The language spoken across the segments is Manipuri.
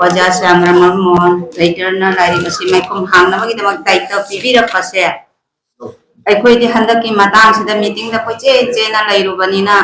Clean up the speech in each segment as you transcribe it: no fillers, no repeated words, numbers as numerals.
ओजा सांग्राम मोहन लेटरना लाइरिक असि मैखुम हांगनबगिदमक दायित्व पिबिरखसे अखोइदि हंदकी मतांग सिदा मीटिंग दा कोइचे चेना लैरुबनिना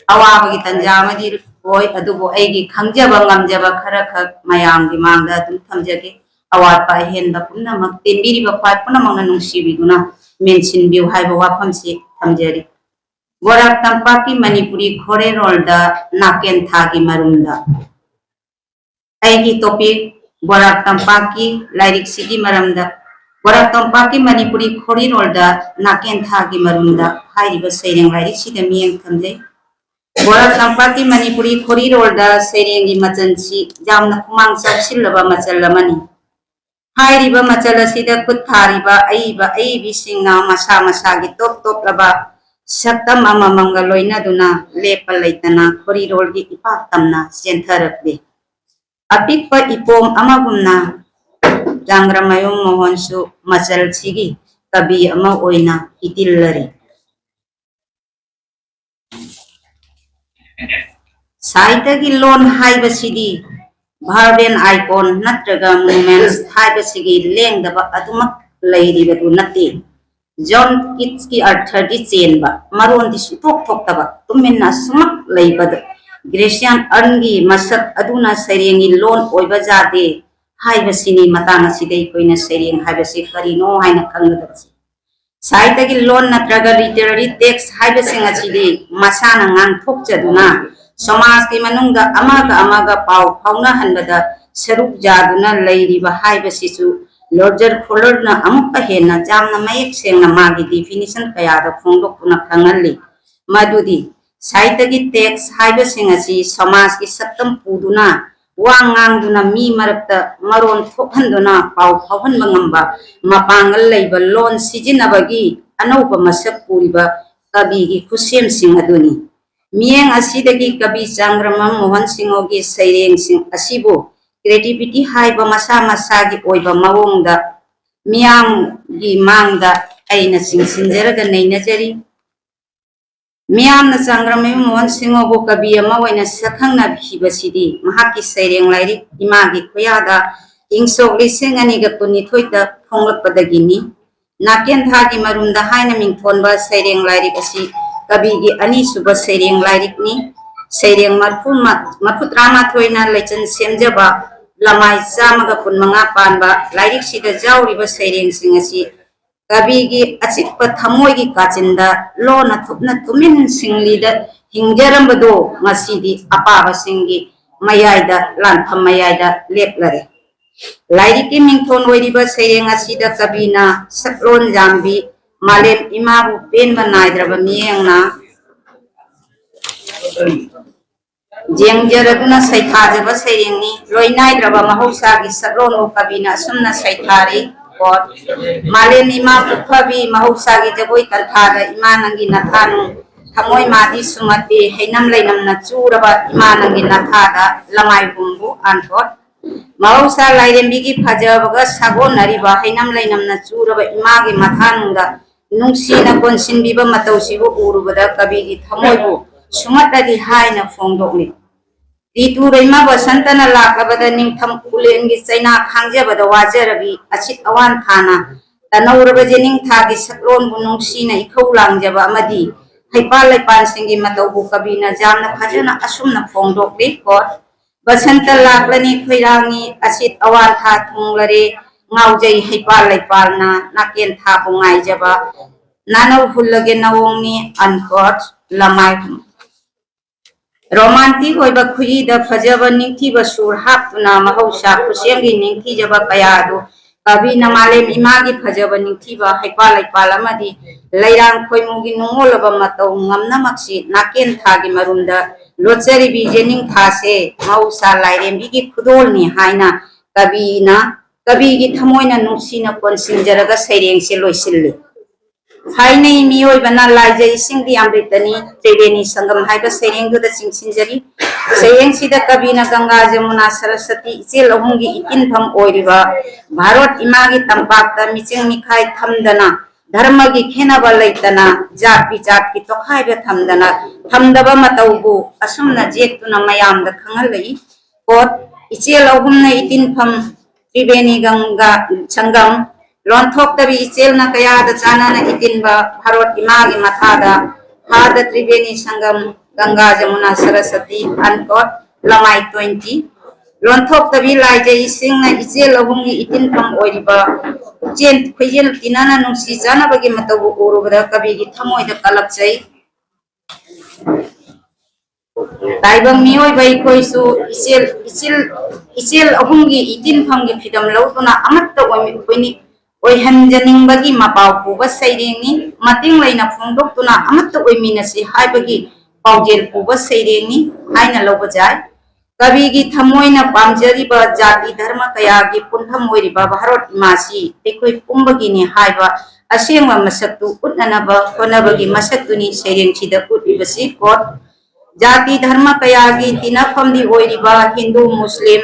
अवाबगी तंजामदि ओय अदुबो एगी खंगजबा ngamjaba खरा खक मयांगी मांगदा अदुम थमजगे अवात पा हेनबा पुनमक तेंबिरिबा ख्वाइ पुनमक नुंसिबिगुना मेंशन बिउ हाइबा वाफमसि थमजरी बोराक तंपाकी मणिपुरी खोरे रोलदा नाकेन थागी मरुंदा एगी टॉपिक बोराक तंपाकी लाइरिक सिगी मरमदा बोराक तंपाकी मणिपुरी खोरी रोलदा नाकेन थागी मरुंदा हाइरिबा सैरेंग लाइरिक सिदा मियंग थमजे बोराक तंपाकी मणिपुरी खोरी रोलदा सैरेंगी मचनसी जामना कुमांग सबसिलबा मचलमनी हाइरिबा मचल असिदा खुद थारिबा अईबी सिंगना मसा मसागी टॉप टॉप लबा सक्तम अममंगा लोइनादुना लेपा लैतना खोरी रोलगी इपाक तमना सेंथरकबे अपिकपा इपोम अमगुमना जांग्रामयुम मोहनसु मचल सिगी कवि अमा ओइना इतिल्लरी साहित्य की लोन हाइबसिदी verb and icon नत्रगा movements हाइबसिगी लेंगदबा अदुमक लैरिबदु नते जॉन किट्स की अर्थदी चेनबा मरोन दि सुथोक थोक्तबा तुमिन्ना सुमक लैबद ग्रेसियन अर्नगी मसक अदुना सैरेंगी लोन ओइबा जादे हाइबसिनी मतांग सिदै कोइना सैरेंग हाइबसि करिनो हाइना खंगदबसि साहित्य की लोन नत्रगा लिटरेरी टेक्स्ट हाइबसिंग असिदि मसाना ngang थोकजदुना समाज की मनुंग अमागा पाव फाउना हनबदा सरुक जादुना लैरिबा हाइबसिसु लॉर्जर फोलर ना अमुक हेना जामना मयक सेंगना मागी डेफिनेशन कयादा फोंदोकपुना खंगल्ली मदुदी साहित्य की टेक्स्ट हाइबसिंग असि समाज की सत्तम पुदुना वांगांगदुना मी मरक्ता मरोन थोहनदुना पाव फावहनबा ngamba मपांगल लैबा लोन सिजिनबगी अनौबा मसक पुरिबा कविगी खुसेम सिंह अदुनी मियेंग असिदगी कवि चांग्राम मोहन सिंहोगी सैरेंग सिंह असिबो क्रिएटिविटी हाइबा मसा मसागी ओइबा मवोंगदा मियांगी मांगदा ऐना सिंसिंजरगा नैनजरी मियामना चांग्राम मोहन सिंहोबो कवि अमा ओइना सखंगना भिबसिदी महाकी सैरेंग लाइरिक इमागी खुयादा इंसोक लिसिंग अनिगा कुनिथोइदा फोंगलपदगिनी नाकेन थागी मरुंदा हाइना मिंथोनबा सैरेंग लाइरिक असि कवि की अनीसुब सैरेंग लाइरिकनी सैरेंग मरफुत्रामाथोइना लैचन सेमजबा लमाई चामगा कुनमंगा पानबा लाइरिक सिदा जाउरिबा सैरेंग सिंग असि कवि की अचिप थमोई की काचिंदा लोना थुपना तुमिन सिंगलीदा हिंगजरंबदो ngasiदी अपाबा सिंगी मयाइदा लानफम मयाइदा लेपलरे लाइरिक की मिंथोन ओइरिबा सैरेंग असिदा कविना सकलोन जाम्बी मालेम इमाबु पेनबा नाइद्रबा मियेंगना जेंगजरदुना सैथाजबा सैरेंगनी लोइनाइद्रबा महौसागी सकलोन कविना असुमना सैथारी और मालेम इमाबु फबी महौसागी जगोई तंथादा इमानंगी नथानु थमोई मादी सुमते हैनम लैनमना चूरबा इमानंगी नथादा लमाइबुंबु आंथोट महौसा लाइरेंबिगी फजबगा सागोनरिबा हैनम लैनमना चूरबा इमागी मथानुंदा नुंसीना कोनसिनबिबा मतौसिबु उरुबदा कविगी थमोइबु सुमतदि हाइना फोंदोकनि ऋतु रैमा बसंतना लाकबदा निंथम कुलेंगी चैना खांजबदा वाजरबी अचित अवान थाना तनौरबा जेनिंग थागी सकलोनबु नुंसीना इखौ लांजबा अमदि हैपा लैपान सिंगी मतौबु कविना जामना फजना असुमना फोंदोकनि को बसंत लाकलनी खुइरांगी अचित अवान था थुंगलरे ngawjai haipal laipalna naken tha bungai jaba nanau hullage nawongni unquote lamai romantic oiba khui da phajaba ningthi ba sur hapna mahausa khusengi ningthi jaba kayadu kabi na malem imagi phajaba ningthi ba haipal laipal amadi lairang khoimugi nungolaba matau ngamna maksi naken tha gi marunda lochari bi jening tha se mahausa lairembi gi khudol ni haina कवि की थमोइना नुंसीना कोनसिंजरगा सैरेंग से लोइसिल्ले हाइनै मियोइबना लाइजै सिंगि अमृतनी त्रिवेणी संगम हाइबा सैरेंगदा सिंसिंजरी सैरेंग सिदा कविना गंगा जमुना सरस्वती इचेल अहुंगी इकिनफम ओइरिबा भारत इमागी तंपाकता मिचिंग मिखाई थमदना धर्म की खेनबा लैतना जात विजात की तोखाइबा थमदना थमदबा मतौबु असुमना जेक्तुना मयामदा खंगलई कोट इचेल अहुमना इतिनफम त्रिवेणी गंगा संगम लोनथोक्तबी इचेलना कयादा चानाना इतिनबा भारत इमागी मथादा हादा त्रिवेणी संगम गंगा जमुना सरस्वती अनकोट लमाई 20 लोनथोक्तबी लाइजे इसिंगना इचेल अहुमगी इतिनफम ओइरिबा चेन खुइजेल तिनाना नुंसी चानाबगी मतबु उरुबदा कबिगी थमोइदा कलकचै ताइबंग मियोय बाई कोइसु इचेल अहुमगी इतिन फंगी फिदम लौतुना अमत्त ओइनी ओइहंजनिंगबगी मपाव पुबा सैरेंगी मतिंग लैना फोंदोक्तुना अमत्त ओइमिनसी हाइबगी पाउजेल पुबा सैरेंगी हाइना लौबा जाय कबिगी थमोइना पामजरिबा जाति धर्म कयागी पुंथम ओइरिबा भारत इमासी तेखोइ पुंबगिनी हाइबा असेंबा मसक्तु उन्ननबा होनबगी मसक्तुनी सैरेंगसिदा उटिबसी कोट जाति धर्म कयागी तिनाफमदी ओइरिबा हिंदू मुस्लिम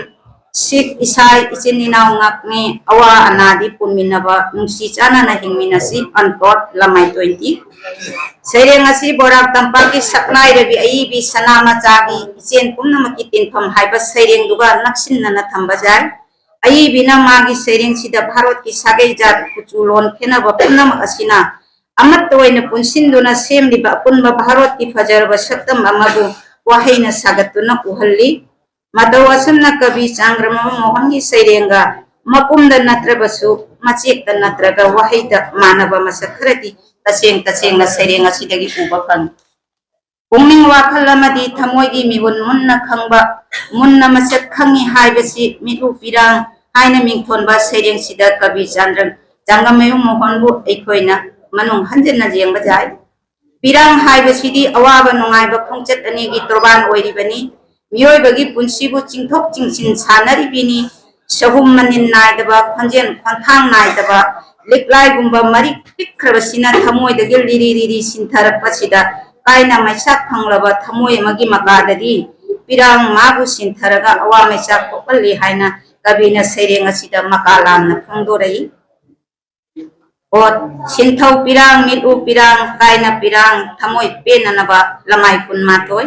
सिख ईसाई इचिन इनाव ngakni awa anadi punminaba nungsi chanana hingminasi unquote lamai 20 sereng asi borak tampaki saknai rebi aibi sanama chagi ichen pumnamaki tinpham haiba sereng duga naksinna thambajai aibi na magi sereng sida bharat ki sagai jat kuchulon khenaba pumnam asina अमत पुनसिंदुना सेमलिबा अपुनबा भारत की फजरबा सक्तम अमबु वहाइना सागतुना उहल्ली मदौ असमना कवि चांग्रम मोहन की सैरेंगा मपुमदा नत्रबसु मचेकता नत्रगा वहाइदा मानबा मसखरति तसेंग सैरेंगा सिदगी उबकन पुंगमिंग वाखल अमदी थमोइगी मिहुन मुन्ना खंगबा मुन्ना मसक खंगी हाइबसी मिरु पिरांग हाइना मिंगथोनबा सैरेंग सिदा कवि चांगमयु मोहनबु एखोइना मनों हंजन जेंग बजाय पिरांग हाइबसिदी अवाब नुंगाइबा खोंचत अनेगी तोरबान ओइरिबनी मियोइबगी पुंसिबु चिंथोक चिंसिन सानरिबिनी सहुम मनिन नाइदबा खंजेन खंथांग नाइदबा लिकलाइगुंबा मरि पिखरबसिना थमोइदगी लिरिरिरि सिंथरपसिदा काइना मैसाक फंगलबा थमोइ मगी मकाददी पिरांग माबु सिंथरगा अवा मैसाक पोकल्ली हाइना कबिना सैरेंग असिदा मकालामना फोंदोरई और सिंथौ पिरांग मिलु पिरांग काइना पिरांग थमोइ पेननबा लमाई कुन माथोय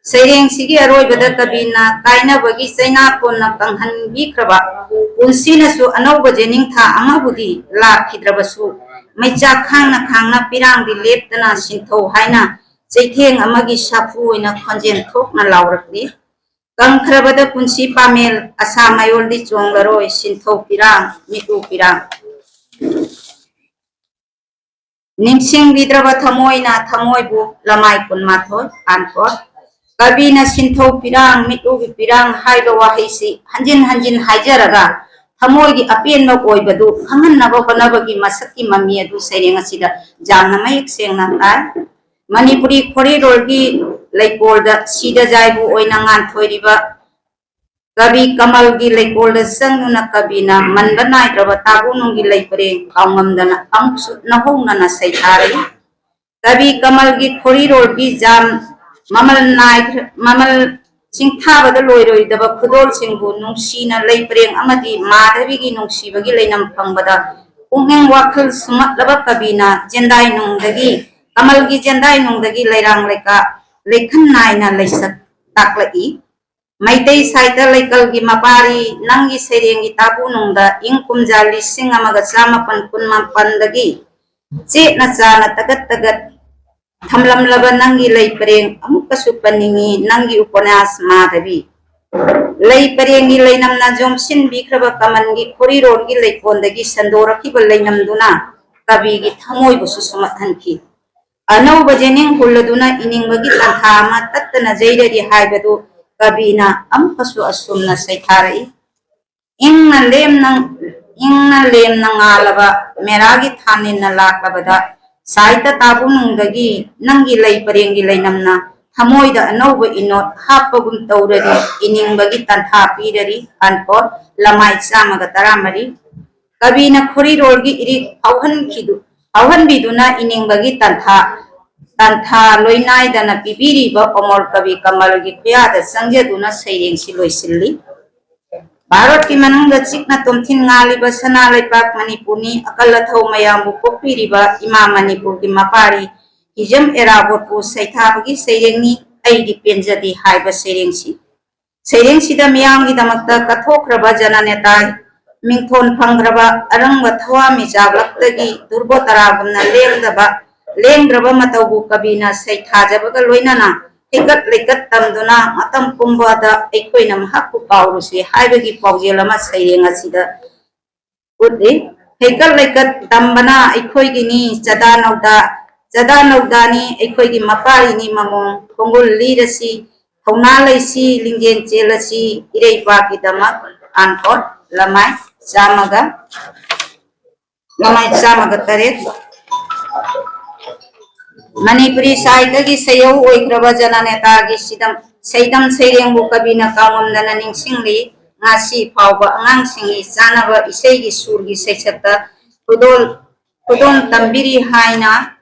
सैरेंग सिगी अरोइबदा कबिना काइना बगी चैना कोना कंहन बिख्रबा उनसिनसु अनौब जेनिंग था अमाबुदी लाखिद्रबसु मैचा खांगना पिरांग दि लेपतना सिंथौ हाइना चैथेंग अमगी साफु ओइना खंजेन थोकना लावरकदी कंखरबदा पुंसी पामेल असा मायोलदी चोंगलरोय सिंथौ पिरांग मिलु पिरांग निंगसिंग बिद्रबा थमोइना थमोइबु लमाई कुन माथोय अनकोट कबिना सिंथौ पिरांग मिटुगी पिरांग हाइबा वाहिसी हंजिन हाइजरगा थमोइगी अपेनबा ओइबदु खंगन्नबा होनबगी मसक्की ममी अदु सैरेंग असिदा जामना मयेक सेंगना ताय मणिपुरी खोरिरोलगी लैकोलदा सीदा जायबु ओइना nganthoi कवि कमल की लेकोल संगना कविना मनबा नाइद्रबा ताबुनुंगी लैपरे काउंगमदना अंसु नहोंगना सैथारई कवि कमल की खोरिरोल की जाम ममल सिंथाबदा लोइरोइदबा खुदोल सिंगबु नुंसीना लैपरेंग अमदी माधवी नुंसीबगी लैनम फंगबदा पुंगेंग वाखल सुमतलबा कविना जेंदाई नुंगदगी कमल की जेंदाई नुंगदगी लैरांग लैका लेखन नाइना लैसक ताकलई मैतई साइता लैकल की मपारी नंगी सैरेंगी ताबुनुंगदा इंग कुमजा लिसिंग अमगा चामापन कुनमापनदगी चेना चाना तगत थमलमलबा नंगी लैपरेंग अमुकसु पनिंगी नंगी उपन्यास माधवी लैपरेंगी लैनमना जोमसिन बिख्रबा कमनगी खोरिरोलगी लैकोंदगी संदोरखिबा लैनमदुना कविगी थमोइबुसु सुमथनखि अनौब जेनिंग हुल्लदुना इनिंगबगी तंथा अमा तत्तना जैररी हाइबदु कबिना अमुकसु असुमना सैथारई इंगना Lemna ngalaba meragi thanina laklabada saita tabunungdagi nangi laiparengi lainamna thamoida anouba inot hapagum taurari iningbagi tantha pirari anpot lamai chamaga taramari kabina khorirolgi iri auhan biduna iningbagi tantha loinai dana pibiri ba omor kabi kamalgi khuyada sangjaduna sairengsi loisilli Bharat की मनंग चिकना तुमथिन ngalibा सना लैपाक मणिपुरनी अकलथौ मयामबु पोक्पिरिबा इमा मणिपुर की मपारी Hijam एराबोटपु सैथाबगी सैरेंगनी ऐदि पेंजदी हाइबा सैरेंगसी Seiring sida miyang idamakta kathokraba jananetai mingthon phangraba arangba thawa mi jablaptagi durbo taragumna lengdraba mataubu kabina seithajabaga loinana higat legat tamduna matam pumbada ekoina mahakku paurusi haibagi paujelama seiring asida udli higat legat tambana ekoigini jada naudani ekoigi mapari mamong kongul lirasi Thongna laisi linggen chelasi irei baki damak ankot lamai chamaga taret Manipuri saitagi sayau oikraba jananeta gi seidam seirengbu kabina kawamdana ningsingli ngasi phauba angangsinggi chanaba iseigi surgi seisakta khudon tambiri haina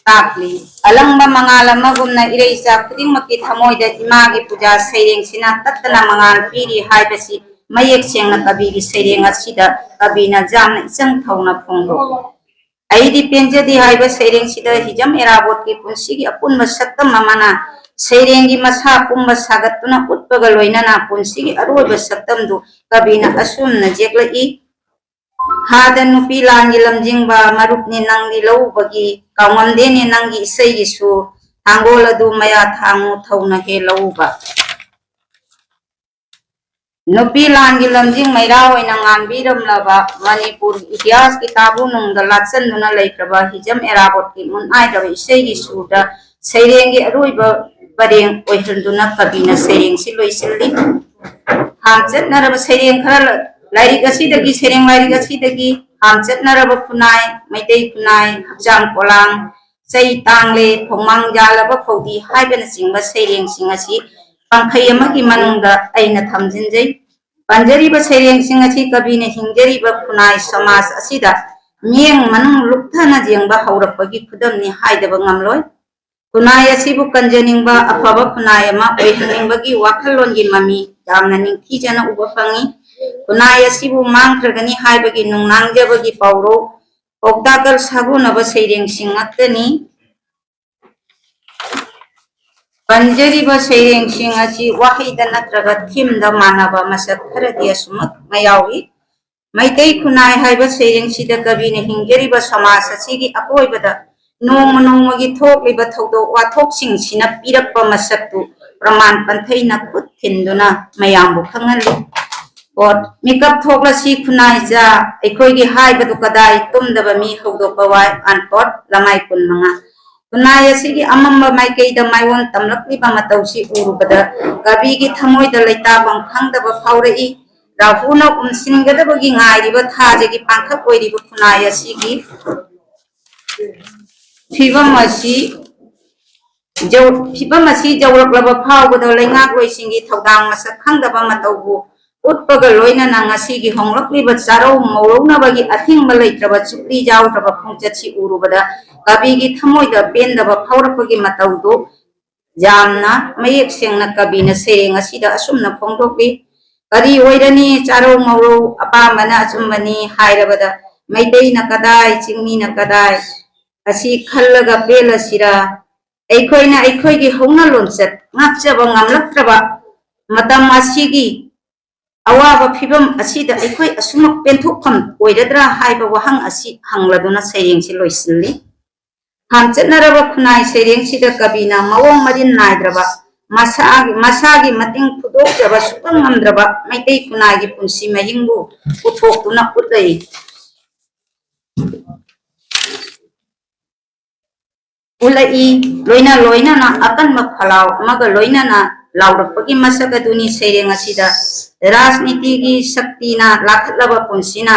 takli alangba mangalamagumna ireisa khudingmaki thamoida imagi puja seireng sina tattana mangal piri haibasi mayek sengna kabigi seireng asida kabina jamna isang thauna phongdo aidi penjadi haiba seireng sida hijam erabot ki punsigi apunba saktam mamana seirengi masa pumba sagatuna utpaga loinana punsigi aroba saktamdu kabina asumna jeklai Hadan nupi langi lamjingba marupni nangi laubagi kaungamdeni nangi isai su hangola du maya thangu thauna he lauba nupi langi lamjing maira oina ngambiram laba Manipur ityas kitabu nungda latsan nuna laikraba hijam erabot ki mun aidaba isai su da seirengi aruiba pareng oihrunduna kabina seireng si loisilli hamchat naraba seireng khara Lari gasi dagi sereng lari gasi dagi hamchat naraba kunai maitei kunai hakjang polang sei tangle phomang jalaba khodi haibana singba seireng singasi pangkhai amagi manungda aina thamjinjai panjariba seireng singasi kabina hingjariba kunai samas asida mieng manung lukthana jengba haurapagi khudamni haidaba ngamloi kunai asibu kanjaningba afaba kunai ama oihanningbagi wakhalongi mami yamna ningthijana uba phangi Kunai asibu mangkragani haibagi nungnangjabagi pauro okdakal sagunaba seireng singatani panjariba seireng singasi wahida natraga thimda manaba masak kharadi asumak mayawi maitei kunai haiba seireng sida kabina hingjariba samas asigi akoibada nongmagi thokliba thodok wathoksing sina pirakpa masaktu praman pantheina khut thinduna mayambu khangali Mikap thokla si kunai ja ekoigi haibadu kadai tumdaba mi hogdokpa wai ankot lamai kun manga kunai asigi amamba maikeida maiwon tamlakliba matausi urubada kabigi thamoida leitabang khangdaba phaurai rahuna umsingadabagi ngairiba thajagi pangkhak oiriba kunai asigi phibam asi jawraklaba phawbada leingak loisingi thodang masak khangdaba mataubu utpaga loina nangasi honglakliba charau maurunabagi athingba leitraba chukli jawtraba phongchatsi urubada kabigi thamoida pendaba phaurapagi mataudo jamna mayek sengna kabina sereng asida asumna phongdokli kari oirani charau mauru apamana achumbani hairabada maiteina kadai chingmina kadai asi khallaga pelasira aikoigi hongna lonchat ngakchaba ngamlaktraba matam asigi awaba phibam asida aikoi asumak penthokpham oiradra haiba wahang asi hangladuna seireng si loisilli hamchatnaraba khunai seireng sida kabina mawong marin naidraba masagi mating phudokjaba supang ngamdraba maitei khunai punsi mahingbu uthoktuna utlai ulai loina na akan makhalau maga loina na laurapagi masagaduni seireng asida राजनीति की शक्ति ना लाखलबा पुंसिना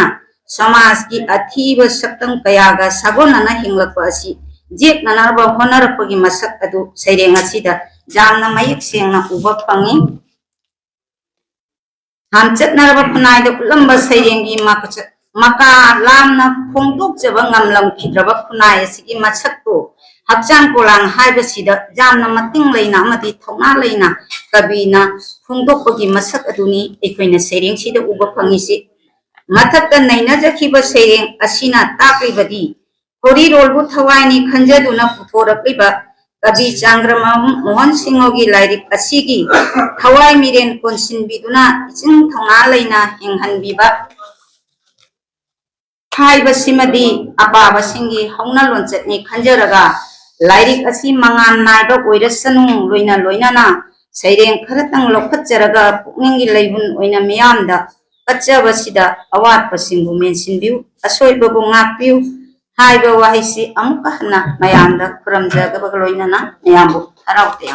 समाज की अथीब सक्तम कयागा सगोनना हिंगलपसी जेक ननाबा होनरपगी मसक अदु सैरेंग असिदा जामना मयक सेंगना उबा फंगी हमचत नरबा खुनाइद उलंबा सैरेंगी मका लामना फोंदोक जबा ngamlam खिद्रबा खुनाइ असिगी मसकतो hakjang polang haibasida jamna mating leina amadi thongna leina kabina phungdokpagi masak aduni ekoina seireng sida uba phangisi mathakta naina jakhiba seireng asina taklibadi hori rolbu thawaini khanjaduna puthorakliba कवि चांग्रमा मोहन सिंहोगी लाइरिक असिगी थवाई मिरेन कोनसिनबिदुना इचिंग थौना लेना हिंहनबिबा हाइबसिमदी अपाबसिंगी हौना लोंचतनी खंजरगा लाइरिक असी मंगान नाइबा ओइरसनु लोइना लोइनाना सैरें खरतंग लौखतजरगा पुकनिंगी लैबुन ओइना मियामदा कच्चबसिदा अवातपसिंगु मेंसिनबिउ असोइबबु ngapiu हाइबा वाहिसी अमुका हना मयामदा खुरमजगबग लोइनाना मयामबु हराउते